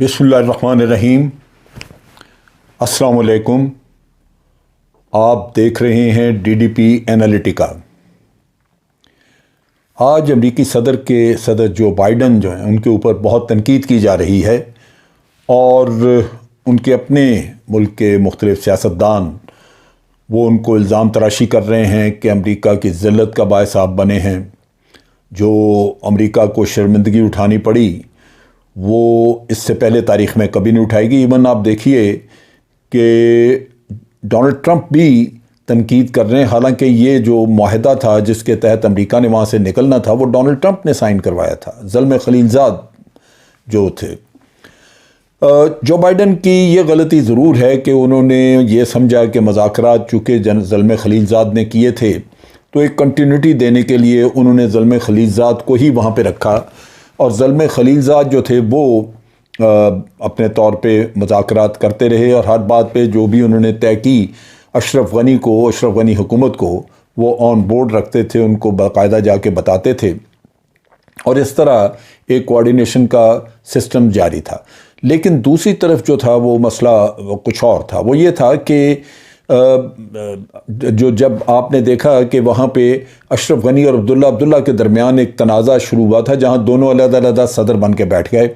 بسم اللہ الرحمن الرحیم۔ السلام علیکم۔ آپ دیکھ رہے ہیں ڈی ڈی پی اینالیٹیکا۔ آج امریکی صدر جو بائیڈن جو ہیں ان کے اوپر بہت تنقید کی جا رہی ہے اور ان کے اپنے ملک کے مختلف سیاستدان وہ ان کو الزام تراشی کر رہے ہیں کہ امریکہ کی ذلت کا باعث آپ بنے ہیں۔ جو امریکہ کو شرمندگی اٹھانی پڑی وہ اس سے پہلے تاریخ میں کبھی نہیں اٹھائے گی۔ ایون آپ دیکھیے کہ ڈونلڈ ٹرمپ بھی تنقید کر رہے ہیں، حالانکہ یہ جو معاہدہ تھا جس کے تحت امریکہ نے وہاں سے نکلنا تھا وہ ڈونلڈ ٹرمپ نے سائن کروایا تھا، زلمے خلیل زاد جو تھے۔ جو بائیڈن کی یہ غلطی ضرور ہے کہ انہوں نے یہ سمجھا کہ مذاکرات چونکہ زلمے خلیل زاد نے کیے تھے تو ایک کنٹینیوٹی دینے کے لیے انہوں نے زلمے خلیل زاد کو ہی وہاں پہ رکھا، اور زلمے خلیل زاد جو تھے وہ اپنے طور پہ مذاکرات کرتے رہے اور ہر بات پہ جو بھی انہوں نے طے کی اشرف غنی حکومت کو وہ آن بورڈ رکھتے تھے، ان کو باقاعدہ جا کے بتاتے تھے، اور اس طرح ایک کوارڈینیشن کا سسٹم جاری تھا۔ لیکن دوسری طرف جو تھا وہ مسئلہ کچھ اور تھا۔ وہ یہ تھا کہ جب آپ نے دیکھا کہ وہاں پہ اشرف غنی اور عبداللہ کے درمیان ایک تنازع شروع ہوا تھا جہاں دونوں علیحدہ صدر بن کے بیٹھ گئے،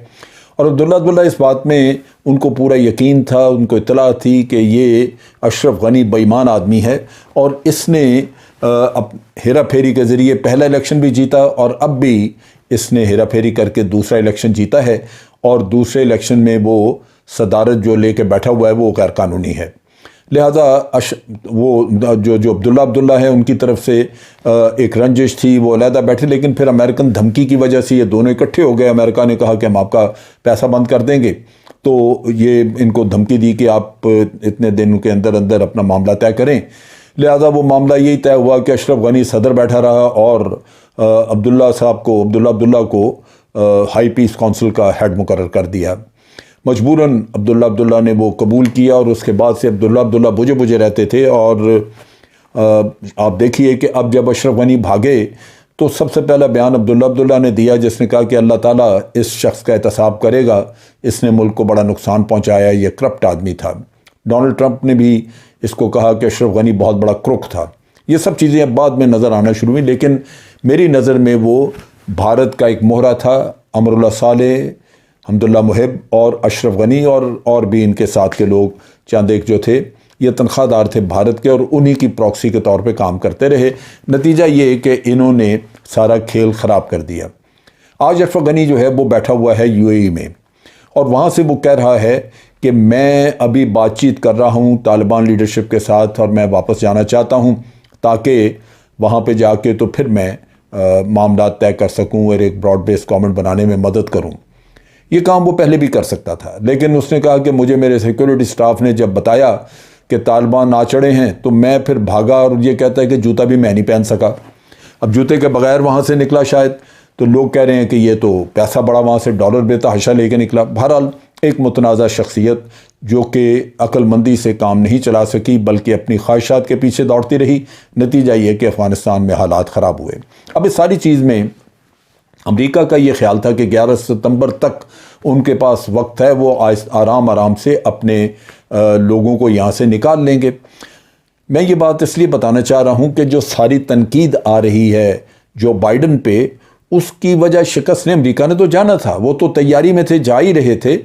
اور عبداللہ اس بات میں ان کو پورا یقین تھا، ان کو اطلاع تھی کہ یہ اشرف غنی بے ایمان آدمی ہے، اور اس نے ہیرا پھیری کے ذریعے پہلا الیکشن بھی جیتا اور اب بھی اس نے ہیرا پھیری کر کے دوسرا الیکشن جیتا ہے، اور دوسرے الیکشن میں وہ صدارت جو لے کے بیٹھا ہوا ہے وہ غیر قانونی ہے۔ لہذا وہ جو عبداللہ ہیں ان کی طرف سے ایک رنجش تھی، وہ علیحدہ بیٹھے، لیکن پھر امریکن دھمکی کی وجہ سے یہ دونوں اکٹھے ہو گئے۔ امریکہ نے کہا کہ ہم آپ کا پیسہ بند کر دیں گے، تو یہ ان کو دھمکی دی کہ آپ اتنے دن کے اندر اپنا معاملہ طے کریں۔ لہذا وہ معاملہ یہی طے ہوا کہ اشرف غنی صدر بیٹھا رہا اور عبداللہ کو ہائی پیس کونسل کا ہیڈ مقرر کر دیا۔ مجبوراً عبداللہ نے وہ قبول کیا، اور اس کے بعد سے عبداللہ بجے رہتے تھے۔ اور آپ دیکھیے کہ اب جب اشرف غنی بھاگے تو سب سے پہلا بیان عبداللہ نے دیا، جس نے کہا کہ اللہ تعالیٰ اس شخص کا احتساب کرے گا، اس نے ملک کو بڑا نقصان پہنچایا، یہ کرپٹ آدمی تھا۔ ڈونلڈ ٹرمپ نے بھی اس کو کہا کہ اشرف غنی بہت بڑا کروک تھا۔ یہ سب چیزیں اب بعد میں نظر آنا شروع ہوئی، لیکن میری نظر میں وہ بھارت کا ایک مہرہ تھا۔ امراللہ صالح، حمداللہ محب اور اشرف غنی اور بھی ان کے ساتھ کے لوگ چند ایک جو تھے یہ تنخواہ دار تھے بھارت کے، اور انہی کی پراکسی کے طور پہ کام کرتے رہے۔ نتیجہ یہ کہ انہوں نے سارا کھیل خراب کر دیا۔ آج اشرف غنی جو ہے وہ بیٹھا ہوا ہے UAE میں، اور وہاں سے وہ کہہ رہا ہے کہ میں ابھی بات چیت کر رہا ہوں طالبان لیڈرشپ کے ساتھ، اور میں واپس جانا چاہتا ہوں تاکہ وہاں پہ جا کے تو پھر میں معاملات طے کر سکوں اور ایک براڈ بیس گورنمنٹ بنانے میں مدد کروں۔ یہ کام وہ پہلے بھی کر سکتا تھا، لیکن اس نے کہا کہ مجھے میرے سیکیورٹی سٹاف نے جب بتایا کہ طالبان آ چڑھے ہیں تو میں پھر بھاگا، اور یہ کہتا ہے کہ جوتا بھی میں نہیں پہن سکا۔ اب جوتے کے بغیر وہاں سے نکلا شاید، تو لوگ کہہ رہے ہیں کہ یہ تو پیسہ بڑا وہاں سے ڈالر بے تحاشا لے کے نکلا۔ بہرحال ایک متنازع شخصیت جو کہ عقل مندی سے کام نہیں چلا سکی بلکہ اپنی خواہشات کے پیچھے دوڑتی رہی۔ نتیجہ یہ کہ افغانستان میں حالات خراب ہوئے۔ اب اس ساری چیز میں امریکہ کا یہ خیال تھا کہ 11 ستمبر تک ان کے پاس وقت ہے، وہ آرام سے اپنے لوگوں کو یہاں سے نکال لیں گے۔ میں یہ بات اس لیے بتانا چاہ رہا ہوں کہ جو ساری تنقید آ رہی ہے جو بائیڈن پہ، اس کی وجہ شکست نے امریکہ نے تو جانا تھا، وہ تو تیاری میں تھے، جا ہی رہے تھے۔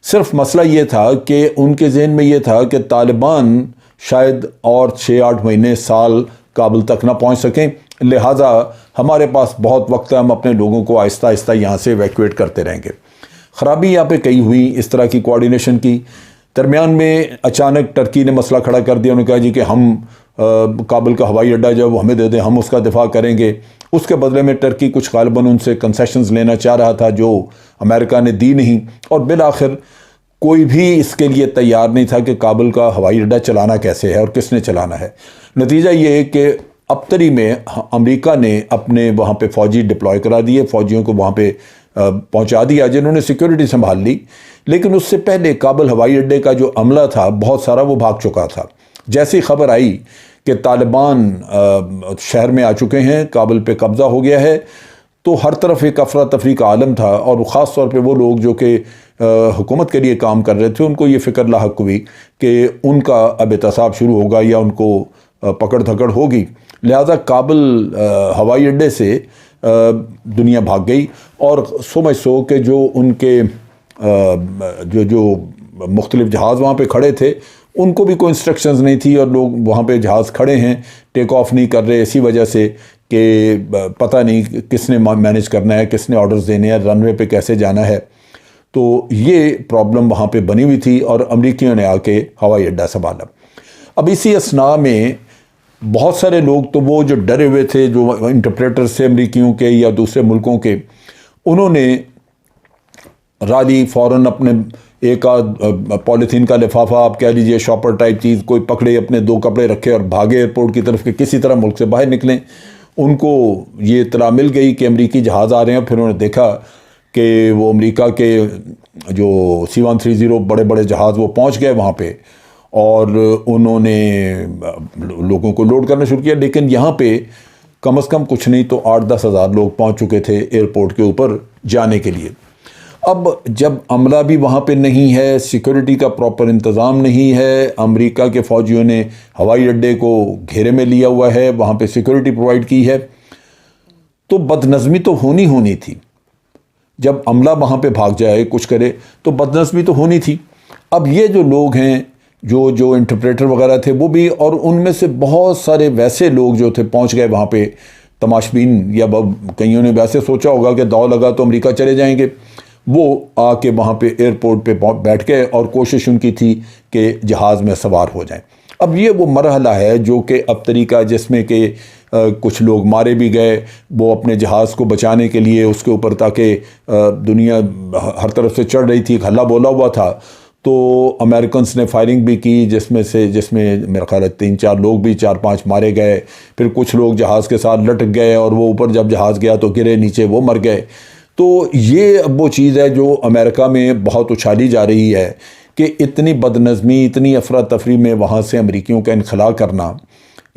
صرف مسئلہ یہ تھا کہ ان کے ذہن میں یہ تھا کہ طالبان شاید اور 6-8 مہینے سال کابل تک نہ پہنچ سکیں، لہٰذا ہمارے پاس بہت وقت ہے، ہم اپنے لوگوں کو آہستہ آہستہ یہاں سے ایویکویٹ کرتے رہیں گے۔ خرابی یہاں پہ کئی ہوئی اس طرح کی کوارڈینیشن کی۔ درمیان میں اچانک ٹرکی نے مسئلہ کھڑا کر دیا، انہوں نے کہا جی کہ ہم کابل کا ہوائی اڈہ جو ہے وہ ہمیں دے دیں، ہم اس کا دفاع کریں گے۔ اس کے بدلے میں ٹرکی کچھ غالباً ان سے کنسیشنز لینا چاہ رہا تھا جو امریکہ نے دی نہیں، اور بالآخر کوئی بھی اس کے لیے تیار نہیں تھا کہ کابل کا ہوائی اڈہ چلانا کیسے ہے اور کس نے چلانا ہے۔ نتیجہ یہ ہے کہ ابتری میں امریکہ نے اپنے وہاں پہ فوجی ڈپلوائے کرا دیے، فوجیوں کو وہاں پہ پہنچا دیا جنہوں نے سیکیورٹی سنبھال لی، لیکن اس سے پہلے کابل ہوائی اڈے کا جو عملہ تھا بہت سارا وہ بھاگ چکا تھا۔ جیسی خبر آئی کہ طالبان شہر میں آ چکے ہیں، کابل پہ قبضہ ہو گیا ہے، تو ہر طرف ایک افراتفری کا عالم تھا، اور خاص طور پہ وہ لوگ جو کہ حکومت کے لیے کام کر رہے تھے، ان کو یہ فکر لاحق ہوئی کہ ان کا اب احتساب شروع ہوگا یا ان کو پکڑ دھکڑ ہوگی، لہذا کابل ہوائی اڈے سے دنیا بھاگ گئی، اور سمجھ سو کہ جو ان کے جو مختلف جہاز وہاں پہ کھڑے تھے ان کو بھی کوئی انسٹرکشنز نہیں تھی، اور لوگ وہاں پہ جہاز کھڑے ہیں ٹیک آف نہیں کر رہے اسی وجہ سے کہ پتہ نہیں کس نے مینیج کرنا ہے، کس نے آرڈرز دینے ہیں، رن وے پہ کیسے جانا ہے۔ تو یہ پرابلم وہاں پہ بنی ہوئی تھی، اور امریکیوں نے آ کے ہوائی اڈہ سنبھالا۔ اب اسی اثناء میں بہت سارے لوگ تو وہ جو ڈرے ہوئے تھے، جو انٹرپریٹرز تھے امریکیوں کے یا دوسرے ملکوں کے، انہوں نے رالی فوراً اپنے ایک آدھ پولیتھین کا لفافہ، آپ کہہ لیجئے شاپر ٹائپ چیز کوئی پکڑے، اپنے 2 کپڑے رکھے اور بھاگے ایئرپورٹ کی طرف کہ کسی طرح ملک سے باہر نکلیں۔ ان کو یہ اطلاع مل گئی کہ امریکی جہاز آ رہے ہیں، پھر انہوں نے دیکھا کہ وہ امریکہ کے جو C-130 بڑے بڑے جہاز وہ پہنچ گئے وہاں پہ، اور انہوں نے لوگوں کو لوڈ کرنا شروع کیا، لیکن یہاں پہ کم از کم کچھ نہیں تو 8-10 ہزار لوگ پہنچ چکے تھے ایئرپورٹ کے اوپر جانے کے لیے۔ اب جب عملہ بھی وہاں پہ نہیں ہے، سیکورٹی کا پراپر انتظام نہیں ہے، امریکہ کے فوجیوں نے ہوائی اڈے کو گھیرے میں لیا ہوا ہے، وہاں پہ سیکورٹی پرووائڈ کی ہے، تو بدنظمی تو ہونی تھی۔ جب عملہ وہاں پہ بھاگ جائے کچھ کرے تو بدنظمی تو ہونی تھی۔ اب یہ جو لوگ ہیں جو انٹرپریٹر وغیرہ تھے وہ بھی، اور ان میں سے بہت سارے ویسے لوگ جو تھے پہنچ گئے وہاں پہ تماشبین، یا کئیوں نے ویسے سوچا ہوگا کہ داؤ لگا تو امریکہ چلے جائیں گے، وہ آ کے وہاں پہ ایئرپورٹ پہ بیٹھ گئے، اور کوشش ان کی تھی کہ جہاز میں سوار ہو جائیں۔ اب یہ وہ مرحلہ ہے جو کہ اب طریقہ جس میں کہ کچھ لوگ مارے بھی گئے، وہ اپنے جہاز کو بچانے کے لیے اس کے اوپر، تاکہ دنیا ہر طرف سے چڑھ رہی تھی، ہلا بولا ہوا تھا، تو امریکنس نے فائرنگ بھی کی، جس میں میرا خیال ہے 3-4 لوگ بھی 4-5 مارے گئے، پھر کچھ لوگ جہاز کے ساتھ لٹک گئے، اور وہ اوپر جب جہاز گیا تو گرے نیچے، وہ مر گئے۔ تو یہ اب وہ چیز ہے جو امریکہ میں بہت اچھالی جا رہی ہے کہ اتنی بدنظمی، اتنی افراتفری میں وہاں سے امریکیوں کا انخلاء کرنا،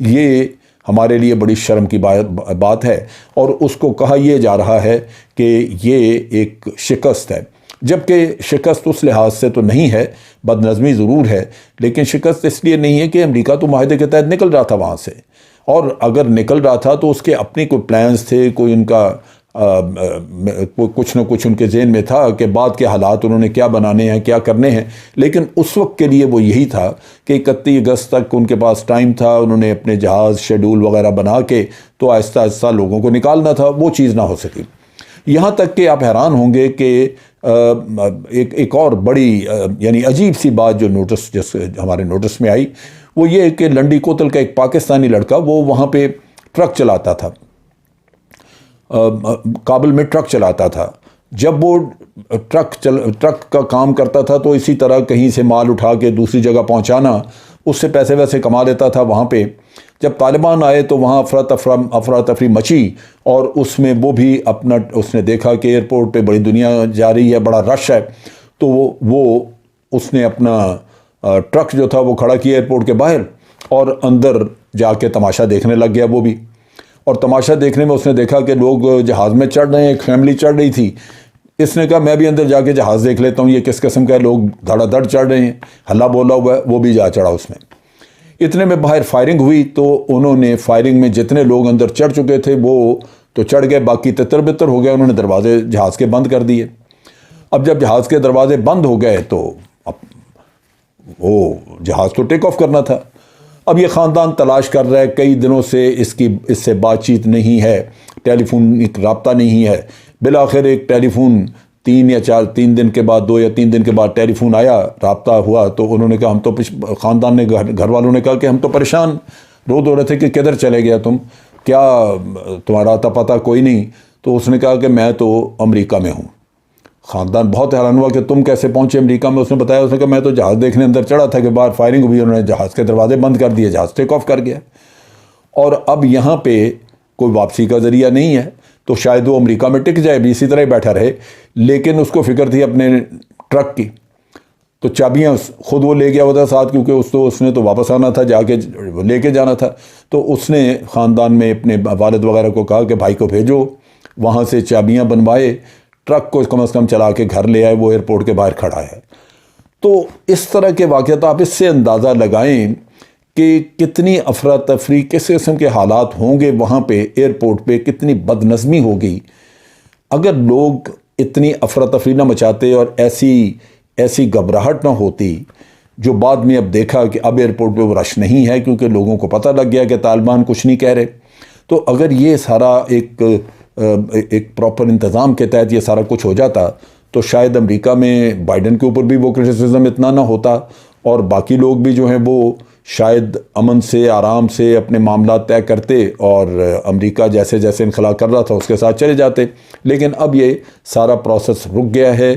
یہ ہمارے لیے بڑی شرم کی بات ہے، اور اس کو کہا یہ جا رہا ہے کہ یہ ایک شکست ہے، جبکہ شکست اس لحاظ سے تو نہیں ہے، بدنظمی ضرور ہے، لیکن شکست اس لیے نہیں ہے کہ امریکہ تو معاہدے کے تحت نکل رہا تھا وہاں سے، اور اگر نکل رہا تھا تو اس کے اپنے کوئی پلانز تھے، کوئی ان کا کچھ نہ کچھ ان کے ذہن میں تھا کہ بعد کے حالات انہوں نے کیا بنانے ہیں، کیا کرنے ہیں، لیکن اس وقت کے لیے وہ یہی تھا کہ 31 اگست تک ان کے پاس ٹائم تھا، انہوں نے اپنے جہاز شیڈول وغیرہ بنا کے تو آہستہ آہستہ لوگوں کو نکالنا تھا، وہ چیز نہ ہو سکی۔ یہاں تک کہ آپ حیران ہوں گے کہ ایک اور بڑی یعنی عجیب سی بات جو ہمارے نوٹس میں آئی، وہ یہ کہ لنڈی کوتل کا ایک پاکستانی لڑکا، وہ وہاں پہ ٹرک چلاتا تھا، کابل میں ٹرک چلاتا تھا۔ جب وہ ٹرک کا کام کرتا تھا تو اسی طرح کہیں سے مال اٹھا کے دوسری جگہ پہنچانا، اس سے پیسے ویسے کما لیتا تھا وہاں پہ۔ جب طالبان آئے تو وہاں افراتفری مچی، اور اس میں وہ بھی اس نے دیکھا کہ ایئرپورٹ پہ بڑی دنیا جا رہی ہے، بڑا رش ہے، تو وہ اس نے اپنا ٹرک جو تھا وہ کھڑا کیا ایئرپورٹ کے باہر، اور اندر جا کے تماشا دیکھنے لگ گیا وہ بھی۔ اور تماشا دیکھنے میں اس نے دیکھا کہ لوگ جہاز میں چڑھ رہے ہیں، ایک فیملی چڑھ رہی تھی، اس نے کہا میں بھی اندر جا کے جہاز دیکھ لیتا ہوں، یہ کس قسم کا لوگ دھڑا دھڑ چڑھ رہے ہیں، ہلا بولا ہوا ہے، وہ بھی جا چڑھا اس میں۔ اتنے میں باہر فائرنگ ہوئی، تو انہوں نے فائرنگ میں جتنے لوگ اندر چڑھ چکے تھے وہ تو چڑھ گئے، باقی تتر بتر ہو گئے، انہوں نے دروازے جہاز کے بند کر دیے۔ اب جب جہاز کے دروازے بند ہو گئے تو اب وہ جہاز تو ٹیک آف کرنا تھا۔ اب یہ خاندان تلاش کر رہا ہے، کئی دنوں سے اس سے بات چیت نہیں ہے، ٹیلی فون رابطہ نہیں ہے۔ بالآخر ایک ٹیلی فون 3 دن کے بعد 2 یا 3 دن کے بعد ٹیلی فون آیا، رابطہ ہوا، تو انہوں نے کہا ہم تو خاندان نے گھر والوں نے کہا کہ ہم تو پریشان رو رہے تھے کہ کدھر چلے گیا تم، کیا تمہارا اتا پتہ کوئی نہیں؟ تو اس نے کہا کہ میں تو امریکہ میں ہوں۔ خاندان بہت حیران ہوا کہ تم کیسے پہنچے امریکہ میں؟ اس نے بتایا، اس نے کہا میں تو جہاز دیکھنے اندر چڑھا تھا کہ باہر فائرنگ ہوئی، انہوں نے جہاز کے دروازے بند کر دیے، جہاز ٹیک آف کر گیا، اور اب یہاں پہ کوئی واپسی کا ذریعہ نہیں ہے، تو شاید وہ امریکہ میں ٹک جائے بھی، اسی طرح ہی بیٹھا رہے، لیکن اس کو فکر تھی اپنے ٹرک کی، تو چابیاں خود وہ لے گیا ہوتا ساتھ، کیونکہ اس نے تو واپس آنا تھا، جا کے لے کے جانا تھا۔ تو اس نے خاندان میں اپنے والد وغیرہ کو کہا کہ بھائی کو بھیجو، وہاں سے چابیاں بنوائے، ٹرک کو کم از کم چلا کے گھر لے آئے، وہ ایئرپورٹ کے باہر کھڑا ہے۔ تو اس طرح کے واقعات آپ اس سے اندازہ لگائیں کہ کتنی افراتفری، کس قسم کے حالات ہوں گے وہاں پہ ایئرپورٹ پہ، کتنی بد نظمی ہوگی اگر لوگ اتنی افراتفری نہ مچاتے اور ایسی گھبراہٹ نہ ہوتی، جو بعد میں اب دیکھا کہ اب ایئرپورٹ پہ وہ رش نہیں ہے کیونکہ لوگوں کو پتہ لگ گیا کہ طالبان کچھ نہیں کہہ رہے۔ تو اگر یہ سارا ایک پراپر انتظام کے تحت یہ سارا کچھ ہو جاتا تو شاید امریکہ میں بائیڈن کے اوپر بھی وہ کرٹیسزم اتنا نہ ہوتا، اور باقی لوگ بھی جو ہیں وہ شاید امن سے، آرام سے اپنے معاملات طے کرتے اور امریکہ جیسے جیسے انخلا کر رہا تھا اس کے ساتھ چلے جاتے۔ لیکن اب یہ سارا پروسیس رک گیا ہے،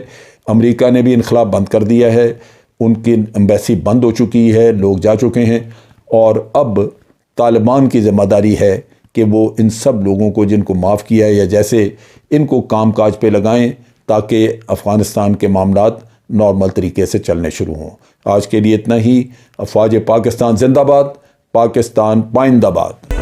امریکہ نے بھی انخلا بند کر دیا ہے، ان کی ایمبیسی بند ہو چکی ہے، لوگ جا چکے ہیں، اور اب طالبان کی ذمہ داری ہے کہ وہ ان سب لوگوں کو جن کو معاف کیا ہے یا جیسے ان کو کام کاج پہ لگائیں تاکہ افغانستان کے معاملات نارمل طریقے سے چلنے شروع ہوں۔ آج کے لیے اتنا ہی۔ افواج پاکستان زندہ باد، پاکستان پائندہ باد۔